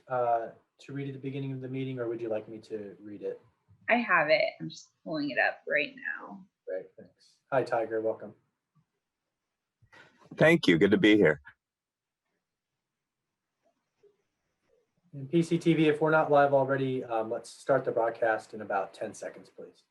to read at the beginning of the meeting, or would you like me to read it? I have it. I'm just pulling it up right now. Great, thanks. Hi, Tiger, welcome. Thank you. Good to be here. And PCTV, if we're not live already, let's start the broadcast in about 10 seconds, please.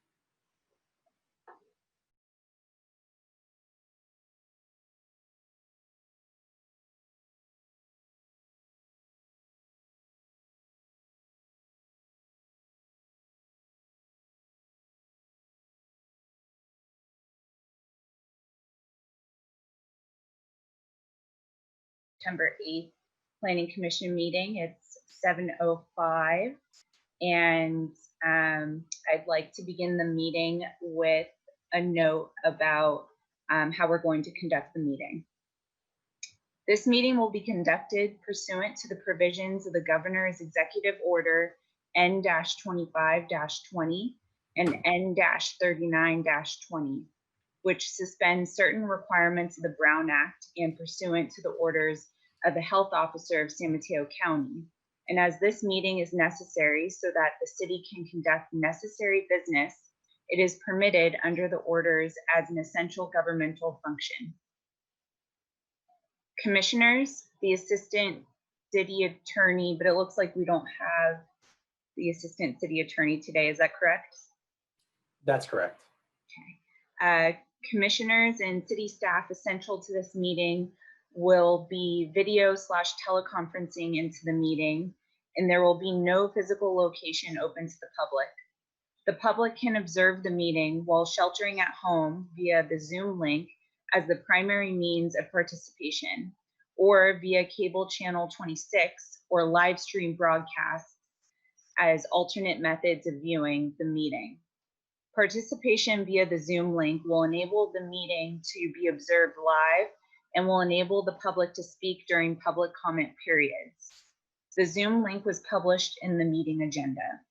September 8th Planning Commission meeting. It's 7:05, and I'd like to begin the meeting with a note about how we're going to conduct the meeting. This meeting will be conducted pursuant to the provisions of the Governor's Executive Order N-25-20 and N-39-20, which suspends certain requirements of the Brown Act and pursuant to the orders of the Health Officer of San Mateo County. And as this meeting is necessary so that the city can conduct necessary business, it is permitted under the orders as an essential governmental function. Commissioners, the Assistant City Attorney, but it looks like we don't have the Assistant City Attorney today, is that correct? That's correct. Okay. Commissioners and city staff essential to this meeting will be video/teleconferencing into the meeting, and there will be no physical location open to the public. The public can observe the meeting while sheltering at home via the Zoom link as the primary means of participation, or via cable channel 26 or live stream broadcasts as alternate methods of viewing the meeting. Participation via the Zoom link will enable the meeting to be observed live and will enable the public to speak during public comment periods. The Zoom link was published in the meeting agenda.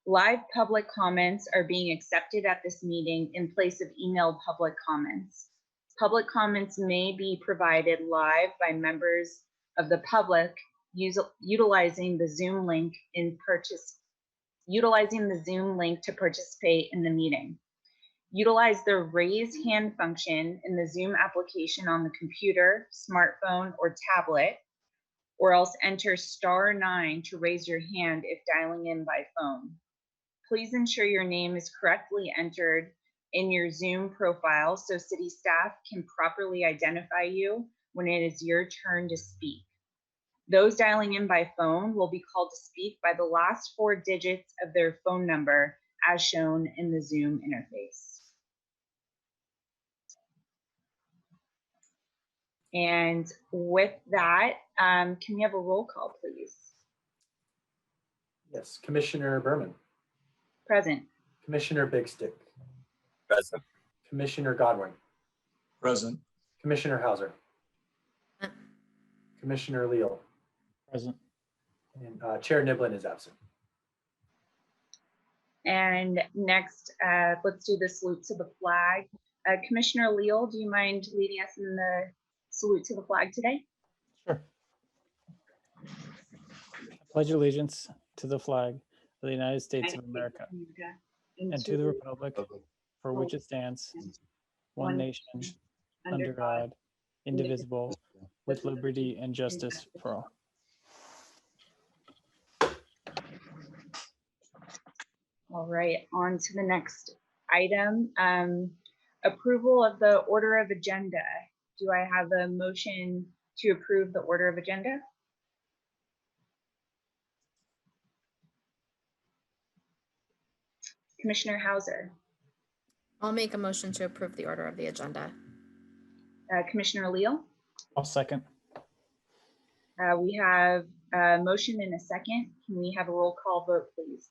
Live public comments are being accepted at this meeting in place of emailed public comments. Public comments may be provided live by members of the public utilizing the Zoom link to participate in the meeting. Utilize the raise hand function in the Zoom application on the computer, smartphone, or tablet, or else enter *9 to raise your hand if dialing in by phone. Please ensure your name is correctly entered in your Zoom profile so city staff can properly identify you when it is your turn to speak. Those dialing in by phone will be called to speak by the last 4 digits of their phone number as shown in the Zoom interface. And with that, can we have a roll call, please? Yes, Commissioner Berman. Present. Commissioner Big Stick. Present. Commissioner Godwin. Present. Commissioner Hauser. Commissioner Leal. Present. And Chair Niblin is absent. And next, let's do the salute to the flag. Commissioner Leal, do you mind leading us in the salute to the flag today? Sure. I pledge allegiance to the flag of the United States of America and to the republic for which it stands, one nation, under God, indivisible, with liberty and justice for all. All right, on to the next item. Approval of the order of agenda. Do I have a motion to approve the order of agenda? Commissioner Hauser. I'll make a motion to approve the order of the agenda. Commissioner Leal. I'll second. We have a motion and a second. Can we have a roll call vote, please?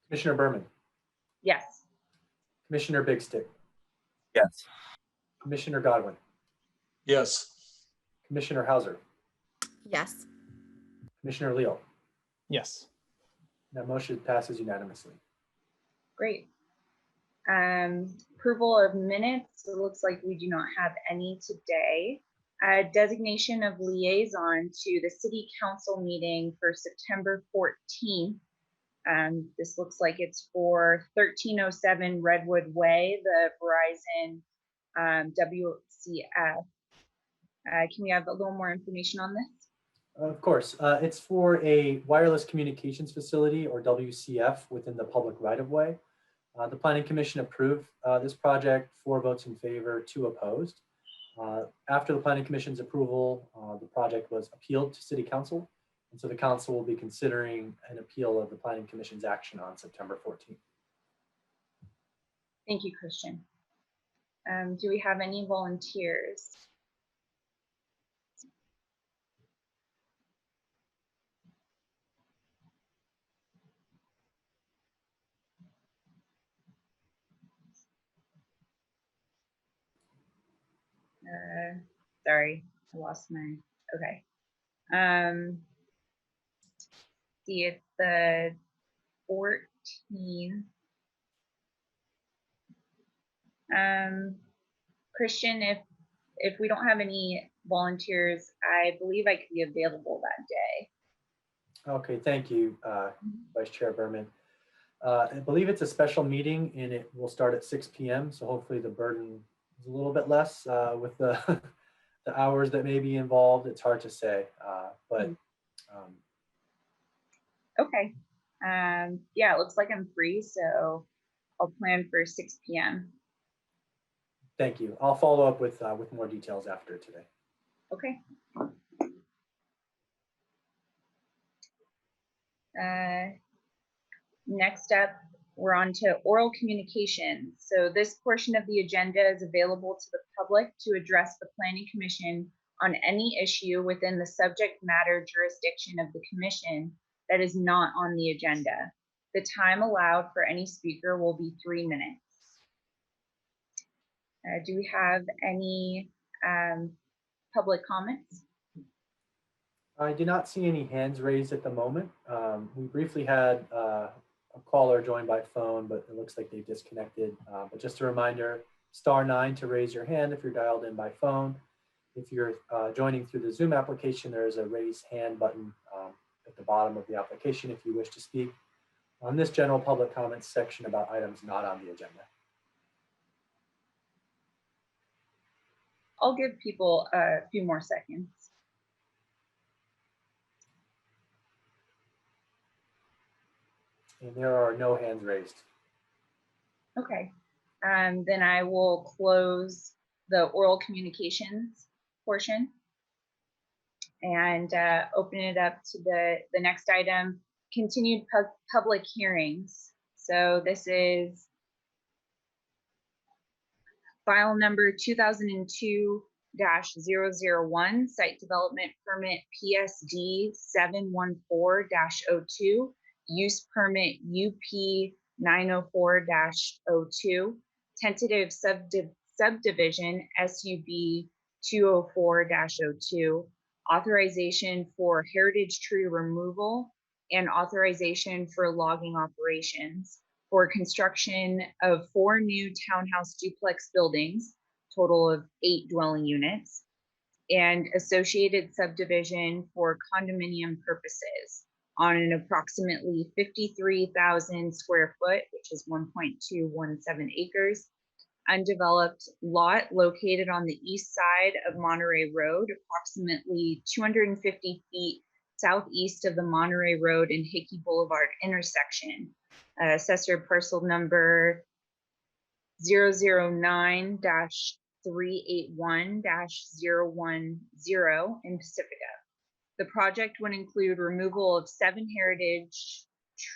Commissioner Berman. Yes. Commissioner Big Stick. Yes. Commissioner Godwin. Yes. Commissioner Hauser. Yes. Commissioner Leal. Yes. That motion passes unanimously. Great. Approval of minutes. It looks like we do not have any today. Designation of liaison to the city council meeting for September 14th. This looks like it's for 1307 Redwood Way, the Verizon WCF. Can we have a little more information on this? Of course, it's for a wireless communications facility, or WCF, within the public right-of-way. The Planning Commission approved this project, 4 votes in favor, 2 opposed. After the Planning Commission's approval, the project was appealed to City Council, and so the Council will be considering an appeal of the Planning Commission's action on September 14th. Thank you, Christian. Do we have any volunteers? Sorry, I lost my, okay. See, it's the 14th. Christian, if we don't have any volunteers, I believe I could be available that day. Okay, thank you, Vice Chair Berman. I believe it's a special meeting and it will start at 6 p.m. So hopefully the burden is a little bit less with the the hours that may be involved. It's hard to say, but Okay. Yeah, it looks like I'm free, so I'll plan for 6 p.m. thank you. I'll follow up with more details after today. Okay. Next up, we're on to oral communication. So this portion of the agenda is available to the public to address the Planning Commission on any issue within the subject matter jurisdiction of the commission that is not on the agenda. The time allowed for any speaker will be 3 minutes. Do we have any public comments? I do not see any hands raised at the moment. We briefly had a caller join by phone, but it looks like they've disconnected. But just a reminder, *9 to raise your hand if you're dialed in by phone. If you're joining through the Zoom application, there is a raise hand button at the bottom of the application if you wish to speak on this general public comments section about items not on the agenda. I'll give people a few more seconds. And there are no hands raised. Okay, then I will close the oral communications portion and open it up to the next item, continued public hearings. So this is file number 2002-001, site development permit PSD 714-02, use permit UP 904-02, tentative subdivision SUB 204-02, authorization for heritage tree removal, and authorization for logging operations for construction of 4 new townhouse duplex buildings, total of 8 dwelling units, and associated subdivision for condominium purposes on an approximately 53,000 square foot, which is 1.217 acres, undeveloped lot located on the east side of Monterey Road, approximately 250 feet southeast of the Monterey Road and Hickey Boulevard intersection. Assessor parcel number 009-381-010 in Pacifica. The project would include removal of 7 heritage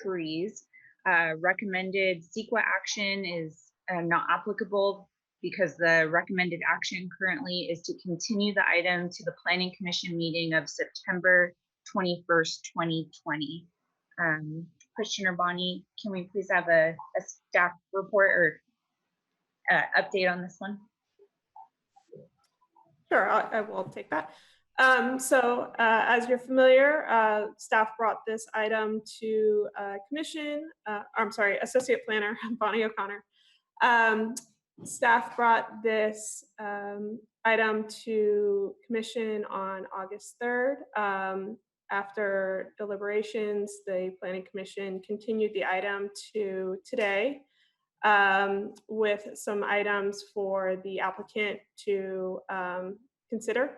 trees. Recommended CEQA action is not applicable because the recommended action currently is to continue the item to the Planning Commission meeting of September 21st, 2020. Christian or Bonnie, can we please have a staff report or update on this one? Sure, I will take that. As you're familiar, staff brought this item to Associate Planner Bonnie O'Connor. Staff brought this item to commission on August 3rd. After deliberations, the Planning Commission continued the item to today with some items for the applicant to consider.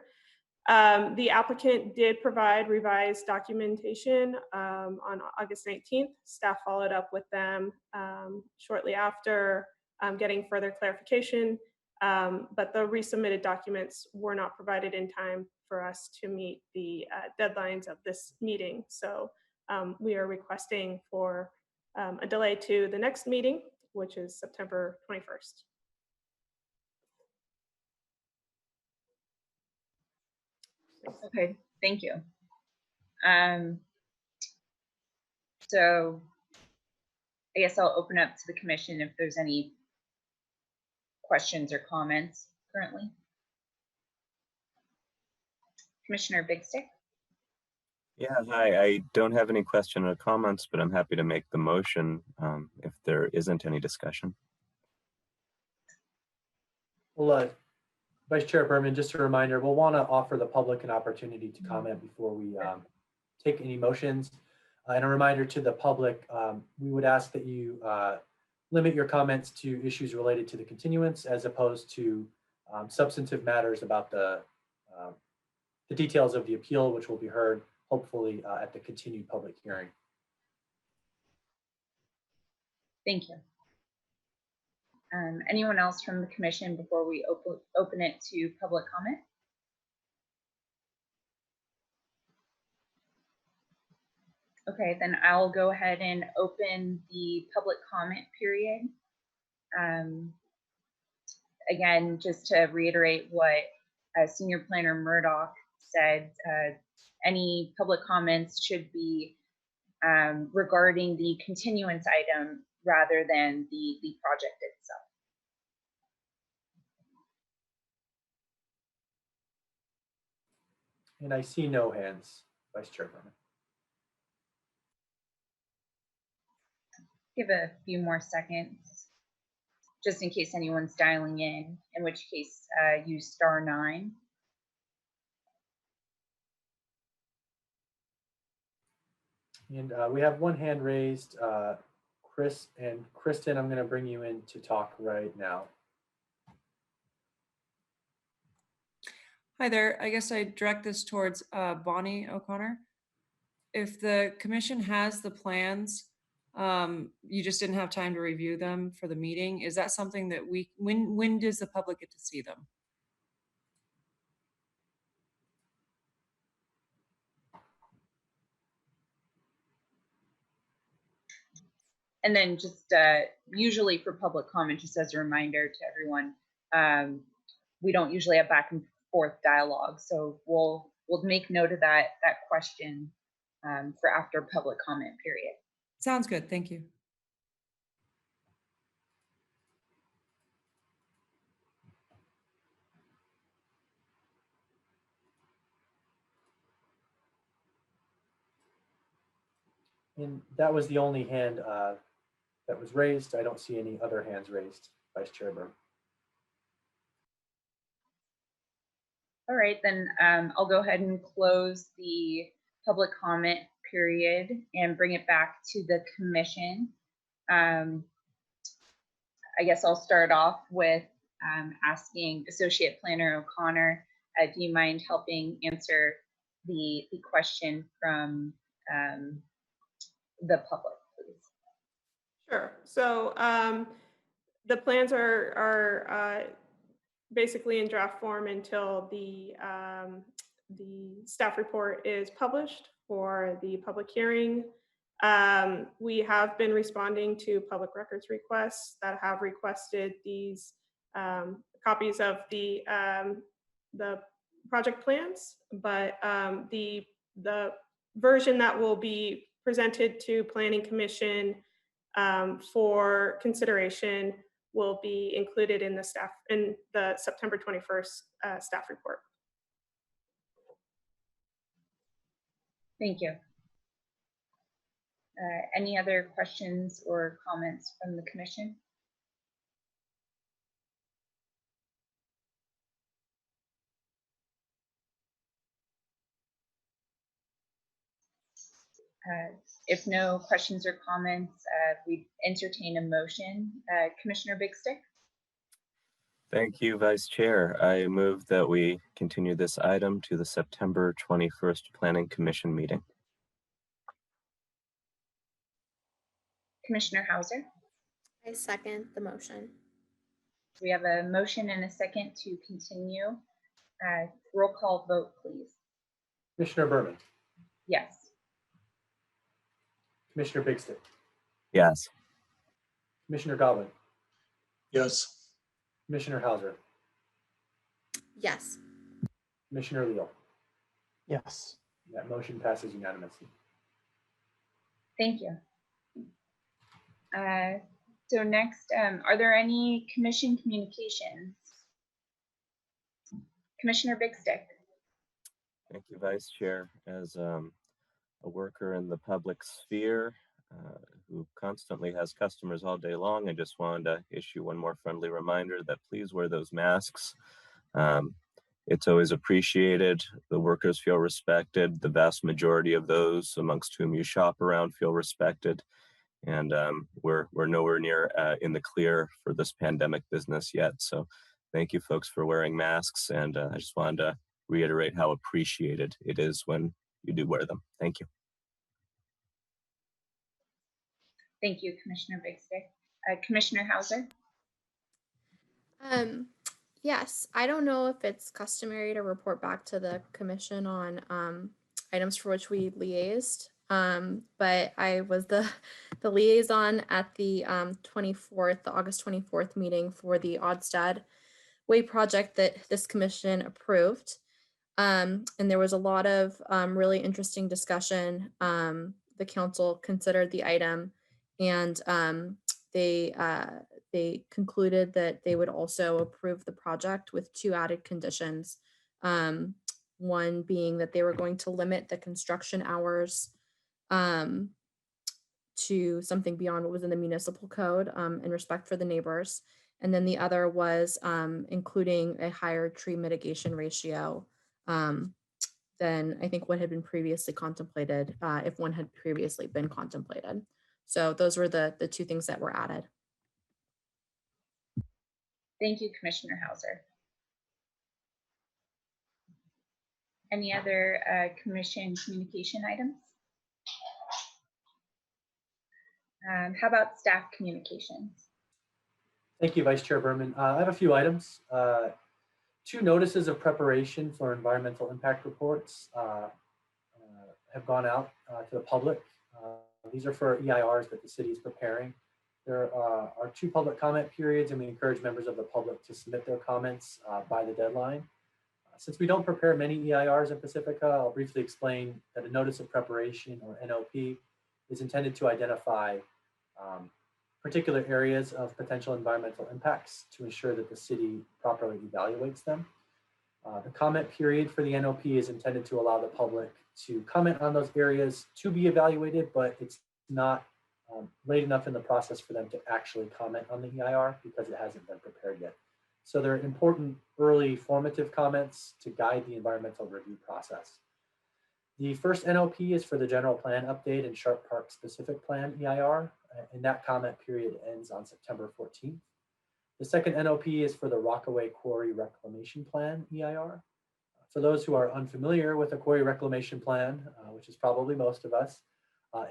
The applicant did provide revised documentation on August 19th. Staff followed up with them shortly after getting further clarification, but the resubmitted documents were not provided in time for us to meet the deadlines of this meeting. So we are requesting for a delay to the next meeting, which is September 21st. Okay, thank you. So I guess I'll open up to the commission if there's any questions or comments currently. Commissioner Big Stick. Yeah, hi. I don't have any question or comments, but I'm happy to make the motion if there isn't any discussion. Well, Vice Chair Berman, just a reminder, we'll want to offer the public an opportunity to comment before we take any motions. And a reminder to the public, we would ask that you limit your comments to issues related to the continuance as opposed to substantive matters about the details of the appeal, which will be heard hopefully at the continued public hearing. Thank you. Anyone else from the commission before we open it to public comment? Okay, then I'll go ahead and open the public comment period. Again, just to reiterate what Senior Planner Murdoch said, any public comments should be regarding the continuance item rather than the project itself. And I see no hands, Vice Chair Berman. Give a few more seconds, just in case anyone's dialing in which case use *9. And we have one hand raised, Chris and Kristen, I'm going to bring you in to talk right now. Hi there. I guess I direct this towards Bonnie O'Connor. If the commission has the plans, you just didn't have time to review them for the meeting. Is that something that when does the public get to see them? And then just usually for public comment, just as a reminder to everyone, we don't usually have back and forth dialogue. So we'll make note of that question for after public comment period. Sounds good. Thank you. And that was the only hand that was raised. I don't see any other hands raised, Vice Chair Berman. All right, then I'll go ahead and close the public comment period and bring it back to the commission. I guess I'll start off with asking Associate Planner O'Connor, do you mind helping answer the question from the public, please? Sure. So the plans are basically in draft form until the staff report is published for the public hearing. We have been responding to public records requests that have requested these copies of the project plans, but the version that will be presented to Planning Commission for consideration will be included in the September 21st staff report. Thank you. Any other questions or comments from the commission? If no questions or comments, we entertain a motion. Commissioner Big Stick? Thank you, Vice Chair. I move that we continue this item to the September 21st Planning Commission meeting. Commissioner Hauser? I second the motion. We have a motion and a second to continue. Roll call vote, please. Commissioner Berman, Yes. Commissioner Big Stick, Yes. Commissioner Godwin, Yes. Commissioner Hauser, Yes. Commissioner Leal. Yes. That motion passes unanimously. Thank you. So next, are there any commission communications? Commissioner Big Stick? Thank you, Vice Chair. As a worker in the public sphere who constantly has customers all day long, I just wanted to issue one more friendly reminder that please wear those masks. It's always appreciated. The workers feel respected. The vast majority of those amongst whom you shop around feel respected. And we're nowhere near in the clear for this pandemic business yet. So thank you folks for wearing masks. And I just wanted to reiterate how appreciated it is when you do wear them. Thank you. Thank you, Commissioner Big Stick. Commissioner Hauser? Yes, I don't know if it's customary to report back to the commission on items for which we liaised. But I was the liaison at the 24th, the August 24th meeting for the Odstad Way project that this commission approved. And there was a lot of really interesting discussion. The council considered the item, and they concluded that they would also approve the project with two added conditions. One being that they were going to limit the construction hours to something beyond what was in the municipal code in respect for the neighbors. And then the other was including a higher tree mitigation ratio than I think what had been previously contemplated, if one had previously been contemplated. So those were the two things that were added. Thank you, Commissioner Hauser. Any other commission communication items? How about staff communications? Thank you, Vice Chair Berman. I have a few items. Two notices of preparation for environmental impact reports have gone out to the public. These are for EIRs that the city is preparing. There are two public comment periods, and we encourage members of the public to submit their comments by the deadline. Since we don't prepare many EIRs in Pacifica, I'll briefly explain that a notice of preparation, or NOP, is intended to identify particular areas of potential environmental impacts to ensure that the city properly evaluates them. The comment period for the NOP is intended to allow the public to comment on those areas to be evaluated, but it's not late enough in the process for them to actually comment on the EIR because it hasn't been prepared yet. So they're important early formative comments to guide the environmental review process. The first NOP is for the general plan update and Sharp Park specific plan EIR, and that comment period ends on September 14th. The second NOP is for the Rockaway Quarry Reclamation Plan EIR. For those who are unfamiliar with the Quarry Reclamation Plan, which is probably most of us,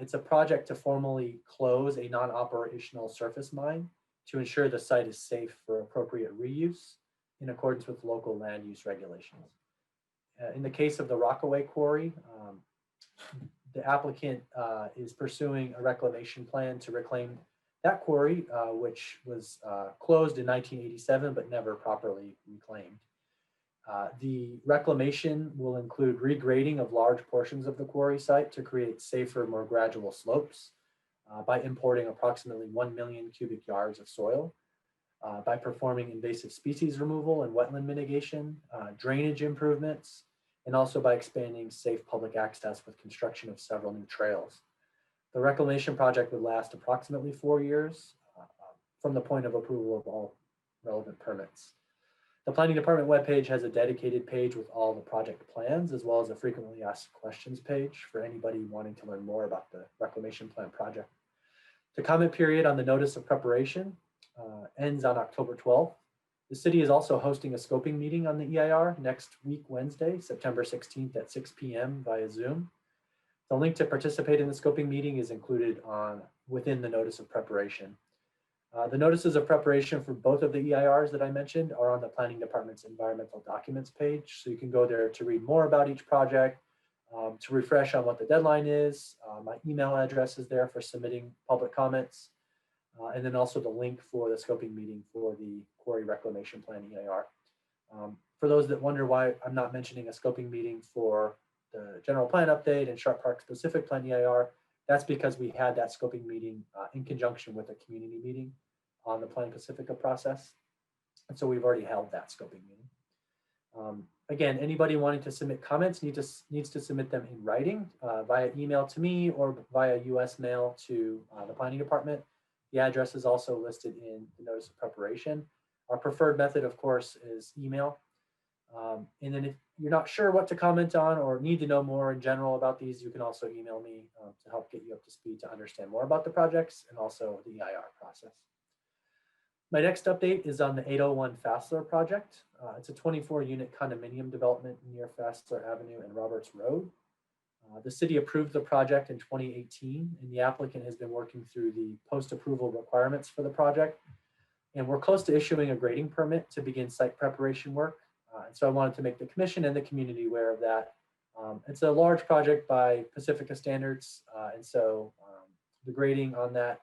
it's a project to formally close a non-operational surface mine to ensure the site is safe for appropriate reuse in accordance with local land use regulations. In the case of the Rockaway Quarry, the applicant is pursuing a reclamation plan to reclaim that quarry, which was closed in 1987 but never properly reclaimed. The reclamation will include regrading of large portions of the quarry site to create safer, more gradual slopes by importing approximately 1 million cubic yards of soil, by performing invasive species removal and wetland mitigation, drainage improvements, and also by expanding safe public access with construction of several new trails. The reclamation project would last approximately 4 years from the point of approval of all relevant permits. The Planning Department webpage has a dedicated page with all the project plans, as well as a frequently asked questions page for anybody wanting to learn more about the reclamation plan project. The comment period on the notice of preparation ends on October 12th. The city is also hosting a scoping meeting on the EIR next week, Wednesday, September 16th at 6 p.m. via Zoom. The link to participate in the scoping meeting is included within the notice of preparation. The notices of preparation for both of the EIRs that I mentioned are on the Planning Department's environmental documents page. So you can go there to read more about each project, to refresh on what the deadline is. My email address is there for submitting public comments. And then also the link for the scoping meeting for the Quarry Reclamation Plan EIR. For those that wonder why I'm not mentioning a scoping meeting for the general plan update and Sharp Park specific plan EIR, that's because we had that scoping meeting in conjunction with a community meeting on the Plan Pacifica process. And so we've already held that scoping meeting. Again, anybody wanting to submit comments needs to submit them in writing via email to me or via US mail to the Planning Department. The address is also listed in the notice of preparation. Our preferred method, of course, is email. And then if you're not sure what to comment on or need to know more in general about these, you can also email me to help get you up to speed to understand more about the projects and also the EIR process. My next update is on the 801 Fassler project. It's a 24-unit condominium development near Fassler Avenue and Roberts Road. The city approved the project in 2018, and the applicant has been working through the post-approval requirements for the project. And we're close to issuing a grading permit to begin site preparation work. And so I wanted to make the commission and the community aware of that. It's a large project by Pacifica standards, and so the grading on that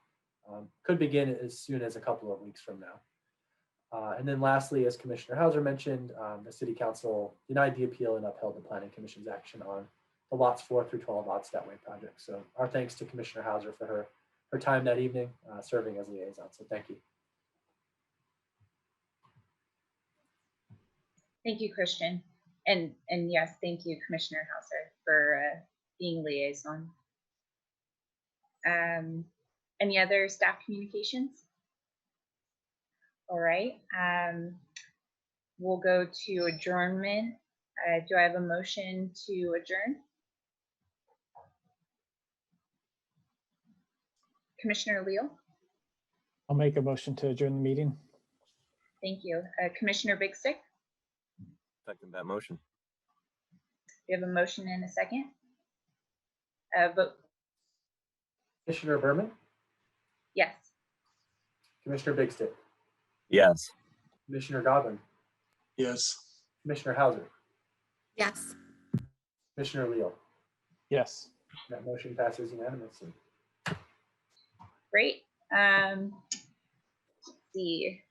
could begin as soon as a couple of weeks from now. And then lastly, as Commissioner Hauser mentioned, the City Council denied the appeal and upheld the Planning Commission's action on the lots 4 through 12 Oddstat Way project. So our thanks to Commissioner Hauser for her time that evening serving as liaison. So thank you. Thank you, Christian. And yes, thank you, Commissioner Hauser, for being liaison. Any other staff communications? All right. We'll go to adjournment. Do I have a motion to adjourn? Commissioner Leal? I'll make a motion to adjourn the meeting. Thank you. Commissioner Big Stick? Second that motion. We have a motion and a second. Vote. Commissioner Berman, Yes. Commissioner Big Stick, Yes. Commissioner Godwin, Yes. Commissioner Hauser, Yes. Commissioner Leal. Yes. That motion passes unanimously. Great. Let's see.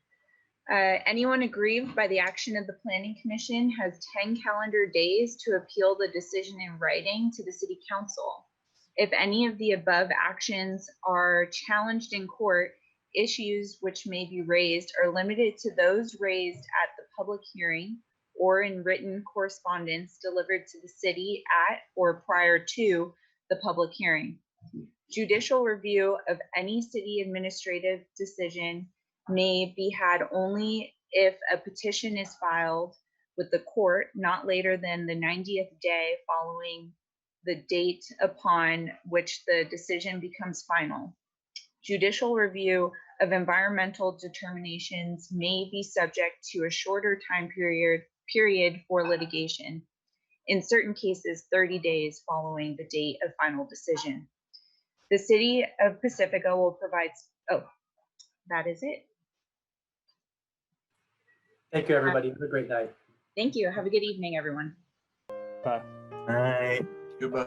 Anyone aggrieved by the action of the Planning Commission has 10 calendar days to appeal the decision in writing to the City Council. If any of the above actions are challenged in court, issues which may be raised are limited to those raised at the public hearing or in written correspondence delivered to the city at or prior to the public hearing. Judicial review of any city administrative decision may be had only if a petition is filed with the court not later than the 90th day following the date upon which the decision becomes final. Judicial review of environmental determinations may be subject to a shorter time period for litigation, in certain cases 30 days following the date of final decision. The City of Pacifica will provide, that is it. Thank you, everybody. Have a great night. Thank you. Have a good evening, everyone. Bye. Bye. Goodbye.